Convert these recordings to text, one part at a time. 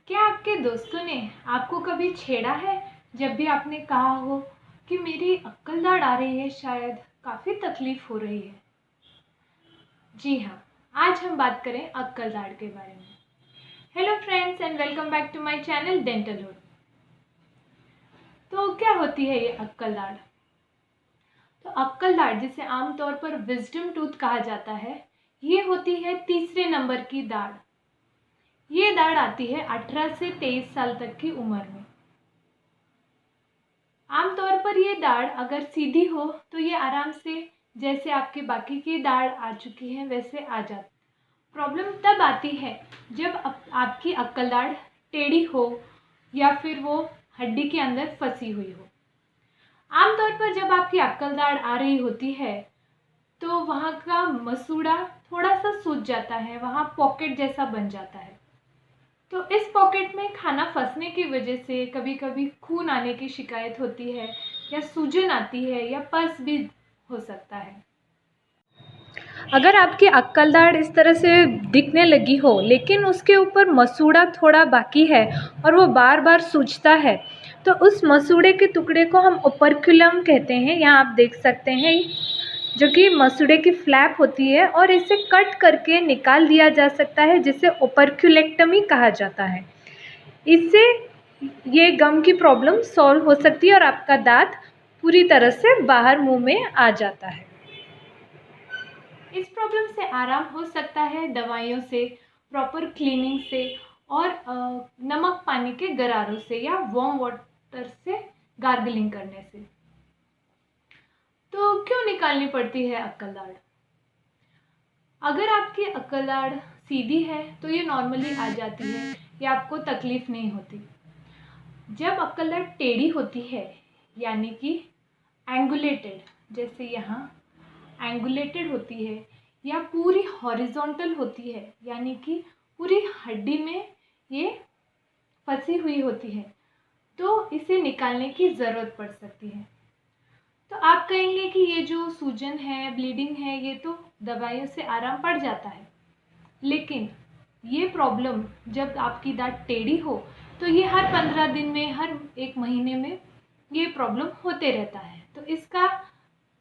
क्या आपके दोस्तों ने आपको कभी छेड़ा है जब भी आपने कहा हो कि मेरी अक्ल दाढ़ आ रही है, शायद काफ़ी तकलीफ़ हो रही है? जी हाँ, आज हम बात करें अक्ल दाढ़ के बारे में। Hello friends and welcome back to my channel dental hood. तो क्या होती है ये अक्ल दाढ़? तो अक्ल दाढ़, जिसे आमतौर पर विजडम टूथ कहा जाता है, ये होती है तीसरे नंबर की दाढ़। ये दाढ़ आती है 18 से 23 साल तक की उम्र में। आमतौर पर ये दाढ़ अगर सीधी हो तो ये आराम से, जैसे आपके बाकी की दाढ़ आ चुकी है, वैसे आ जाती। प्रॉब्लम तब आती है जब आपकी अक्ल दाढ़ टेढ़ी हो या फिर वो हड्डी के अंदर फंसी हुई हो। आमतौर पर जब आपकी अक्ल दाढ़ आ रही होती है तो वहाँ का मसूड़ा थोड़ा सा सूज जाता है, वहाँ पॉकेट जैसा बन जाता है। तो इस पॉकेट में खाना फंसने की वजह से कभी कभी खून आने की शिकायत होती है, या सूजन आती है, या पस भी हो सकता है। अगर आपकी अक्ल दाढ़ इस तरह से दिखने लगी हो लेकिन उसके ऊपर मसूड़ा थोड़ा बाकी है और वो बार बार सूजता है, तो उस मसूड़े के टुकड़े को हम ओपर्कुलम कहते हैं। यहाँ आप देख सकते हैं, जो कि मसूड़े की फ्लैप होती है, और इसे कट करके निकाल दिया जा सकता है, जिसे ओपर्कुलेक्टमी कहा जाता है। इससे ये गम की प्रॉब्लम सॉल्व हो सकती है और आपका दांत पूरी तरह से बाहर मुंह में आ जाता है। इस प्रॉब्लम से आराम हो सकता है दवाइयों से, प्रॉपर क्लीनिंग से, और नमक पानी के गरारों से या वार्म वाटर से गार्गलिंग करने से। तो क्यों निकालनी पड़ती है अक्ल दाढ़? अगर आपकी अक्ल दाढ़ सीधी है तो ये नॉर्मली आ जाती है, या आपको तकलीफ नहीं होती। जब अक्ल दाढ़ टेढ़ी होती है, यानी कि एंगुलेटेड, जैसे यहाँ एंगुलेटेड होती है, या पूरी हॉरिजॉन्टल होती है, यानी कि पूरी हड्डी में ये फंसी हुई होती है, तो इसे निकालने की ज़रूरत पड़ सकती है। तो आप कहेंगे कि ये जो सूजन है, ब्लीडिंग है, ये तो दवाइयों से आराम पड़ जाता है, लेकिन ये प्रॉब्लम जब आपकी दाढ़ टेढ़ी हो तो ये हर 15 दिन में, हर एक महीने में ये प्रॉब्लम होते रहता है। तो इसका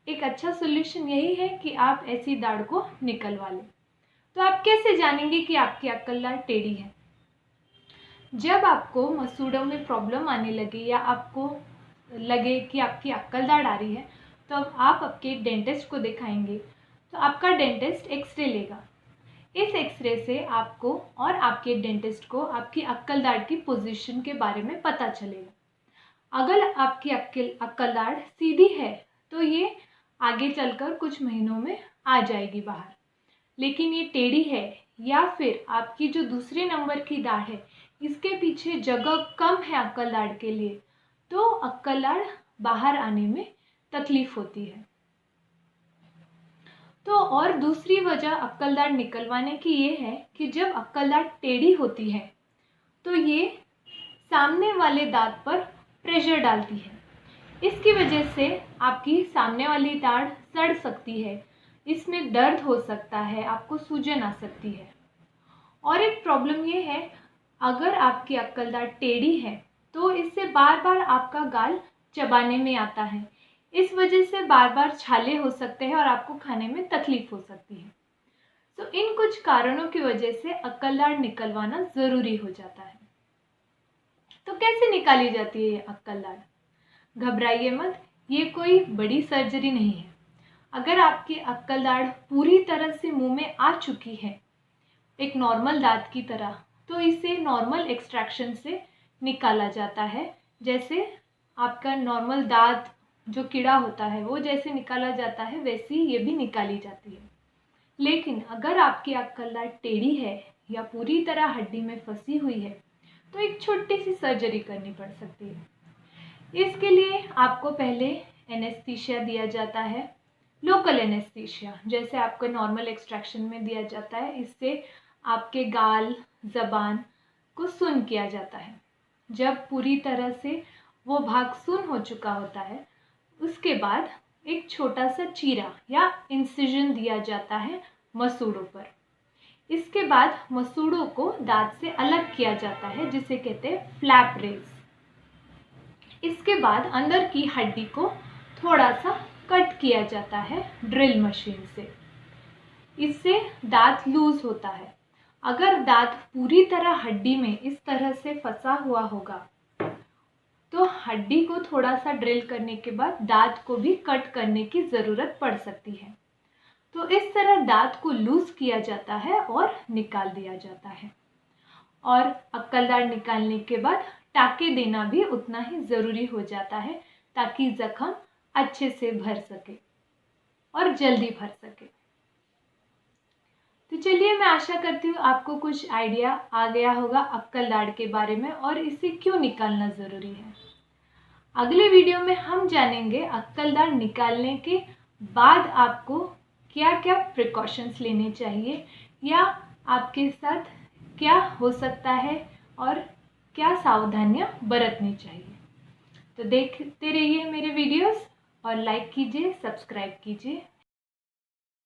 एक अच्छा सोल्यूशन यही है कि आप ऐसी दाढ़ को निकलवा लें। तो आप कैसे जानेंगे कि आपकी अक्ल दाढ़ टेढ़ी है? जब आपको मसूड़ों में प्रॉब्लम आने लगे, या आपको लगे कि आपकी अक्ल दाढ़ आ रही है, तो अब आप आपके डेंटिस्ट को दिखाएंगे। तो आपका डेंटिस्ट एक्सरे लेगा। इस एक्सरे से आपको और आपके डेंटिस्ट को आपकी अक्ल दाढ़ की पोजीशन के बारे में पता चलेगा। अगर आपकी अक्ल दाढ़ सीधी है तो ये आगे चलकर कुछ महीनों में आ जाएगी बाहर, लेकिन ये टेढ़ी है, या फिर आपकी जो दूसरे नंबर की दाढ़ है, इसके पीछे जगह कम है अक्ल दाढ़ के लिए, तो अक्ल दाढ़ बाहर आने में तकलीफ होती है। तो और दूसरी वजह अक्ल दाढ़ निकलवाने की ये है कि जब अक्ल दाढ़ टेढ़ी होती है तो ये सामने वाले दांत पर प्रेशर डालती है। इसकी वजह से आपकी सामने वाली दाढ़ सड़ सकती है, इसमें दर्द हो सकता है, आपको सूजन आ सकती है। और एक प्रॉब्लम ये है, अगर आपकी अक्ल दाढ़ टेढ़ी है तो इससे बार बार आपका गाल चबाने में आता है। इस वजह से बार बार छाले हो सकते हैं और आपको खाने में तकलीफ हो सकती है। तो इन कुछ कारणों की वजह से अक्ल दाढ़ निकलवाना ज़रूरी हो जाता है। तो कैसे निकाली जाती है ये अक्ल दाढ़? घबराइए मत, ये कोई बड़ी सर्जरी नहीं है। अगर आपकी अक्ल दाढ़ पूरी तरह से मुंह में आ चुकी है, एक नॉर्मल दांत की तरह, तो इसे नॉर्मल एक्सट्रैक्शन से निकाला जाता है। जैसे आपका नॉर्मल दांत जो कीड़ा होता है वो जैसे निकाला जाता है, वैसी ये भी निकाली जाती है। लेकिन अगर आपकी अक्ल दाढ़ टेढ़ी है या पूरी तरह हड्डी में फंसी हुई है, तो एक छोटी सी सर्जरी करनी पड़ सकती है। इसके लिए आपको पहले एनेस्थीसिया दिया जाता है, लोकल एनेस्थीसिया, जैसे आपको नॉर्मल एक्सट्रैक्शन में दिया जाता है। इससे आपके गाल, ज़बान को सुन्न किया जाता है। जब पूरी तरह से वो भाग सुन्न हो चुका होता है, उसके बाद एक छोटा सा चीरा या इंसिजन दिया जाता है मसूड़ों पर। इसके बाद मसूड़ों को दांत से अलग किया जाता है, जिसे कहते हैं फ्लैप रेज। इसके बाद अंदर की हड्डी को थोड़ा सा कट किया जाता है ड्रिल मशीन से। इससे दांत लूज होता है। अगर दांत पूरी तरह हड्डी में इस तरह से फंसा हुआ होगा तो हड्डी को थोड़ा सा ड्रिल करने के बाद दांत को भी कट करने की ज़रूरत पड़ सकती है। तो इस तरह दांत को लूज किया जाता है और निकाल दिया जाता है। और अक्कल दाढ़ निकालने के बाद टाँके देना भी उतना ही ज़रूरी हो जाता है, ताकि ज़ख्म अच्छे से भर सके और जल्दी भर सके। तो चलिए, मैं आशा करती हूँ आपको कुछ आइडिया आ गया होगा अक्कल दाढ़ के बारे में और इसे क्यों निकालना ज़रूरी है। अगले वीडियो में हम जानेंगे अक्कल दाढ़ निकालने के बाद आपको क्या क्या प्रिकॉशंस लेने चाहिए या आपके साथ क्या हो सकता है और क्या सावधानियां बरतनी चाहिए। तो देखते रहिए मेरे वीडियोस और लाइक कीजिए, सब्सक्राइब कीजिए।